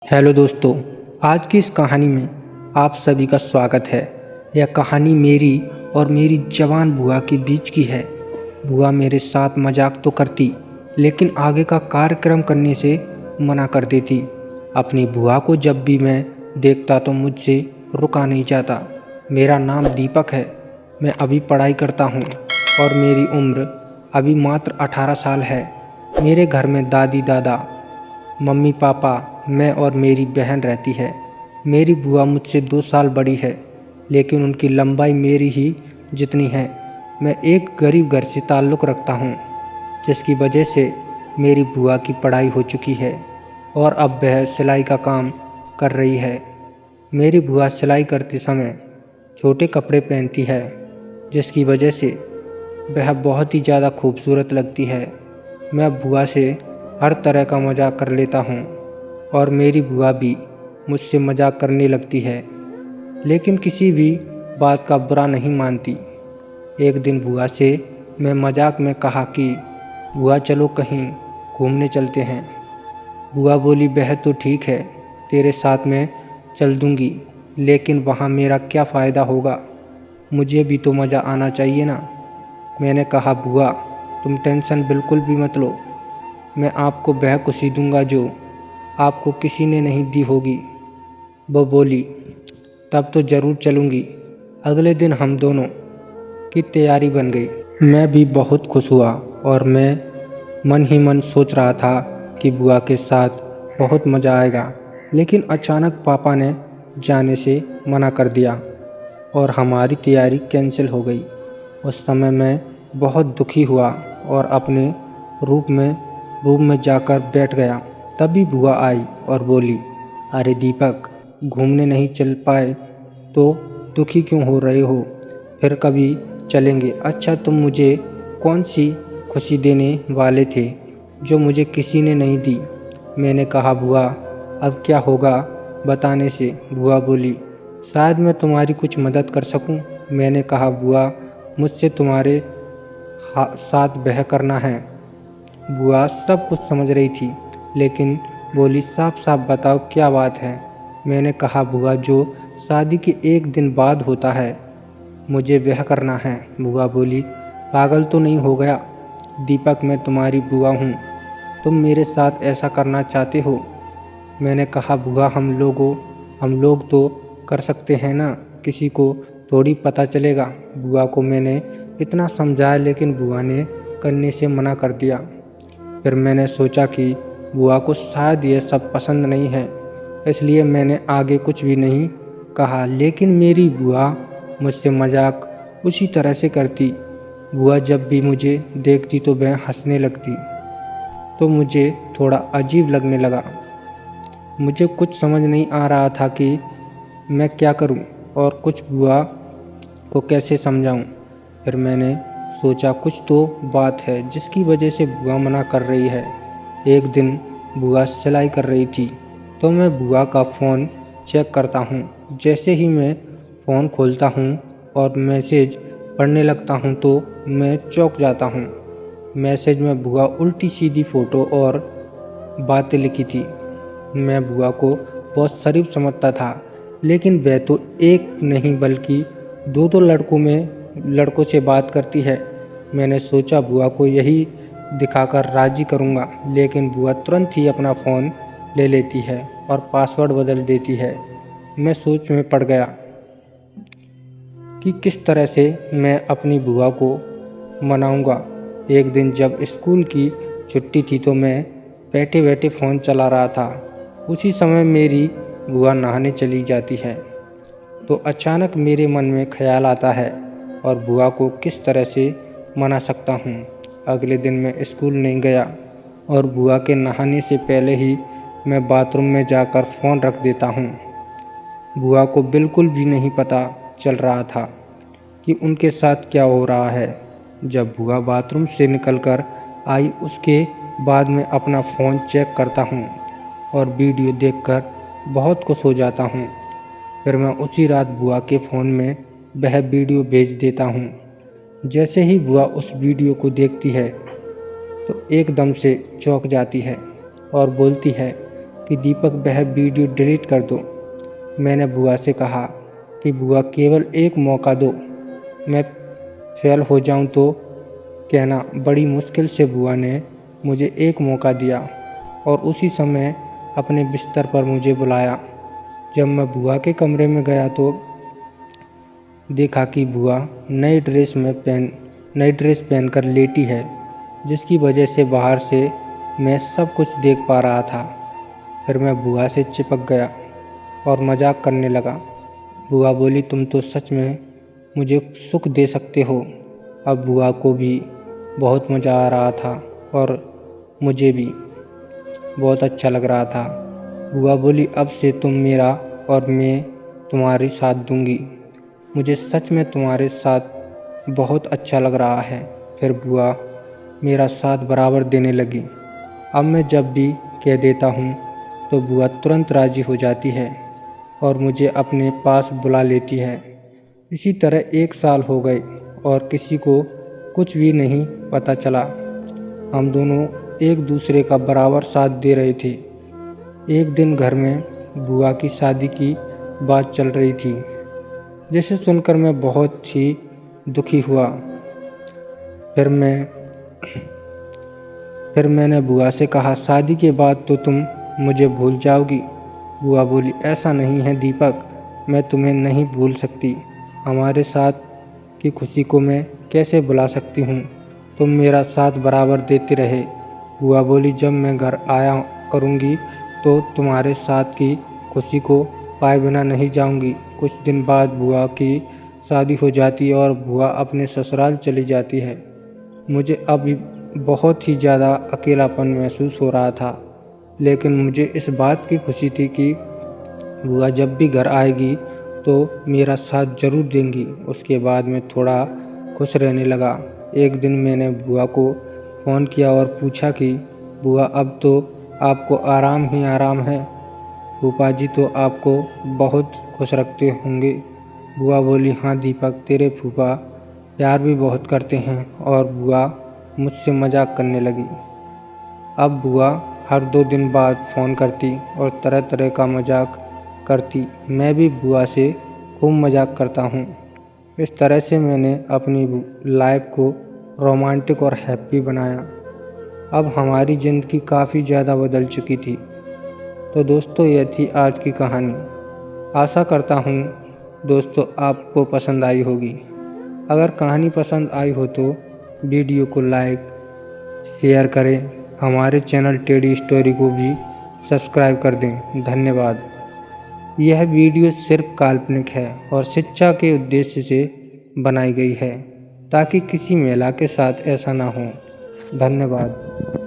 Hello दोस्तों, आज की इस कहानी में आप सभी का स्वागत है। यह कहानी मेरी और मेरी जवान बुआ के बीच की है। बुआ मेरे साथ मजाक तो करती, लेकिन आगे का कार्यक्रम करने से मना कर देती। अपनी बुआ को जब भी मैं देखता तो मुझसे रुका नहीं जाता। मेरा नाम दीपक है। मैं अभी पढ़ाई करता हूँ और मेरी उम्र अभी मात्र 18 साल है। मेरे घर में दादी दादा, मम्मी पापा, मैं और मेरी बहन रहती है। मेरी बुआ मुझसे 2 साल बड़ी है, लेकिन उनकी लंबाई मेरी ही जितनी है। मैं एक गरीब घर से ताल्लुक़ रखता हूँ, जिसकी वजह से मेरी बुआ की पढ़ाई हो चुकी है और अब वह सिलाई का काम कर रही है। मेरी बुआ सिलाई करते समय छोटे कपड़े पहनती है, जिसकी वजह से वह बहुत ही ज़्यादा खूबसूरत लगती है। मैं बुआ से हर तरह का मजाक कर लेता हूँ और मेरी बुआ भी मुझसे मजाक करने लगती है, लेकिन किसी भी बात का बुरा नहीं मानती। एक दिन बुआ से मैं मजाक में कहा कि बुआ चलो कहीं घूमने चलते हैं। बुआ बोली वह तो ठीक है, तेरे साथ मैं चल दूँगी, लेकिन वहाँ मेरा क्या फ़ायदा होगा, मुझे भी तो मज़ा आना चाहिए ना। मैंने कहा बुआ तुम टेंशन बिल्कुल भी मत लो, मैं आपको वह खुशी दूंगा जो आपको किसी ने नहीं दी होगी। वो बोली तब तो ज़रूर चलूँगी। अगले दिन हम दोनों की तैयारी बन गई। मैं भी बहुत खुश हुआ और मैं मन ही मन सोच रहा था कि बुआ के साथ बहुत मज़ा आएगा, लेकिन अचानक पापा ने जाने से मना कर दिया और हमारी तैयारी कैंसिल हो गई। उस समय मैं बहुत दुखी हुआ और अपने रूम में जाकर बैठ गया। तभी बुआ आई और बोली, अरे दीपक, घूमने नहीं चल पाए तो दुखी क्यों हो रहे हो? फिर कभी चलेंगे। अच्छा तुम मुझे कौन सी खुशी देने वाले थे जो मुझे किसी ने नहीं दी? मैंने कहा बुआ अब क्या होगा बताने से? बुआ बोली शायद मैं तुम्हारी कुछ मदद कर सकूं। मैंने कहा बुआ मुझसे तुम्हारे साथ ब्याह करना है। बुआ सब कुछ समझ रही थी, लेकिन बोली साफ साफ बताओ क्या बात है? मैंने कहा बुआ जो शादी के एक दिन बाद होता है, मुझे ब्याह करना है। बुआ बोली पागल तो नहीं हो गया दीपक, मैं तुम्हारी बुआ हूँ, तुम मेरे साथ ऐसा करना चाहते हो? मैंने कहा बुआ हम लोग तो कर सकते हैं ना, किसी को थोड़ी पता चलेगा। बुआ को मैंने इतना समझाया, लेकिन बुआ ने करने से मना कर दिया। फिर मैंने सोचा कि बुआ को शायद ये सब पसंद नहीं है, इसलिए मैंने आगे कुछ भी नहीं कहा। लेकिन मेरी बुआ मुझसे मजाक उसी तरह से करती। बुआ जब भी मुझे देखती तो वह हंसने लगती, तो मुझे थोड़ा अजीब लगने लगा। मुझे कुछ समझ नहीं आ रहा था कि मैं क्या करूं और कुछ बुआ को कैसे समझाऊं। फिर मैंने सोचा कुछ तो बात है जिसकी वजह से बुआ मना कर रही है। एक दिन बुआ सिलाई कर रही थी, तो मैं बुआ का फ़ोन चेक करता हूँ। जैसे ही मैं फ़ोन खोलता हूँ और मैसेज पढ़ने लगता हूँ तो मैं चौंक जाता हूँ। मैसेज में बुआ उल्टी सीधी फ़ोटो और बातें लिखी थी। मैं बुआ को बहुत शरीफ समझता था, लेकिन वह तो एक नहीं बल्कि दो लड़कों से बात करती है। मैंने सोचा बुआ को यही दिखाकर राज़ी करूँगा, लेकिन बुआ तुरंत ही अपना फ़ोन ले लेती है और पासवर्ड बदल देती है। मैं सोच में पड़ गया कि किस तरह से मैं अपनी बुआ को मनाऊँगा। एक दिन जब स्कूल की छुट्टी थी तो मैं बैठे बैठे फ़ोन चला रहा था। उसी समय मेरी बुआ नहाने चली जाती है, तो अचानक मेरे मन में ख्याल आता है और बुआ को किस तरह से मना सकता हूँ। अगले दिन मैं स्कूल नहीं गया और बुआ के नहाने से पहले ही मैं बाथरूम में जाकर फ़ोन रख देता हूँ। बुआ को बिल्कुल भी नहीं पता चल रहा था कि उनके साथ क्या हो रहा है। जब बुआ बाथरूम से निकलकर आई उसके बाद मैं अपना फ़ोन चेक करता हूँ और वीडियो देखकर बहुत खुश हो जाता हूँ। फिर मैं उसी रात बुआ के फ़ोन में वह वीडियो भेज देता हूँ। जैसे ही बुआ उस वीडियो को देखती है तो एकदम से चौंक जाती है और बोलती है कि दीपक वह वीडियो डिलीट कर दो। मैंने बुआ से कहा कि बुआ केवल एक मौका दो, मैं फेल हो जाऊं तो कहना। बड़ी मुश्किल से बुआ ने मुझे एक मौका दिया और उसी समय अपने बिस्तर पर मुझे बुलाया। जब मैं बुआ के कमरे में गया तो देखा कि बुआ नई ड्रेस पहनकर लेटी है, जिसकी वजह से बाहर से मैं सब कुछ देख पा रहा था। फिर मैं बुआ से चिपक गया और मजाक करने लगा। बुआ बोली, तुम तो सच में मुझे सुख दे सकते हो। अब बुआ को भी बहुत मज़ा आ रहा था और मुझे भी बहुत अच्छा लग रहा था। बुआ बोली, अब से तुम मेरा और मैं तुम्हारी साथ दूंगी। मुझे सच में तुम्हारे साथ बहुत अच्छा लग रहा है। फिर बुआ मेरा साथ बराबर देने लगी। अब मैं जब भी कह देता हूँ तो बुआ तुरंत राज़ी हो जाती है और मुझे अपने पास बुला लेती है। इसी तरह 1 साल हो गए और किसी को कुछ भी नहीं पता चला। हम दोनों एक दूसरे का बराबर साथ दे रहे थे। एक दिन घर में बुआ की शादी की बात चल रही थी, जिसे सुनकर मैं बहुत ही दुखी हुआ। फिर मैंने बुआ से कहा, शादी के बाद तो तुम मुझे भूल जाओगी। बुआ बोली, ऐसा नहीं है दीपक, मैं तुम्हें नहीं भूल सकती। हमारे साथ की खुशी को मैं कैसे भुला सकती हूँ। तुम मेरा साथ बराबर देते रहे। बुआ बोली, जब मैं घर आया करूँगी तो तुम्हारे साथ की खुशी को पाए बिना नहीं जाऊँगी। कुछ दिन बाद बुआ की शादी हो जाती है और बुआ अपने ससुराल चली जाती है। मुझे अभी बहुत ही ज़्यादा अकेलापन महसूस हो रहा था, लेकिन मुझे इस बात की खुशी थी कि बुआ जब भी घर आएगी तो मेरा साथ ज़रूर देंगी। उसके बाद मैं थोड़ा खुश रहने लगा। एक दिन मैंने बुआ को फ़ोन किया और पूछा कि बुआ, अब तो आपको आराम ही आराम है। फूफा जी तो आपको बहुत खुश रखते होंगे। बुआ बोली, हाँ दीपक, तेरे फूफा प्यार भी बहुत करते हैं। और बुआ मुझसे मजाक करने लगी। अब बुआ हर 2 दिन बाद फ़ोन करती और तरह तरह का मजाक करती। मैं भी बुआ से खूब मजाक करता हूँ। इस तरह से मैंने अपनी लाइफ को रोमांटिक और हैप्पी बनाया। अब हमारी ज़िंदगी काफ़ी ज़्यादा बदल चुकी थी। तो दोस्तों, यह थी आज की कहानी। आशा करता हूँ दोस्तों आपको पसंद आई होगी। अगर कहानी पसंद आई हो तो वीडियो को लाइक शेयर करें। हमारे चैनल टेडी स्टोरी को भी सब्सक्राइब कर दें। धन्यवाद। यह वीडियो सिर्फ काल्पनिक है और शिक्षा के उद्देश्य से बनाई गई है, ताकि किसी महिला के साथ ऐसा ना हो। धन्यवाद।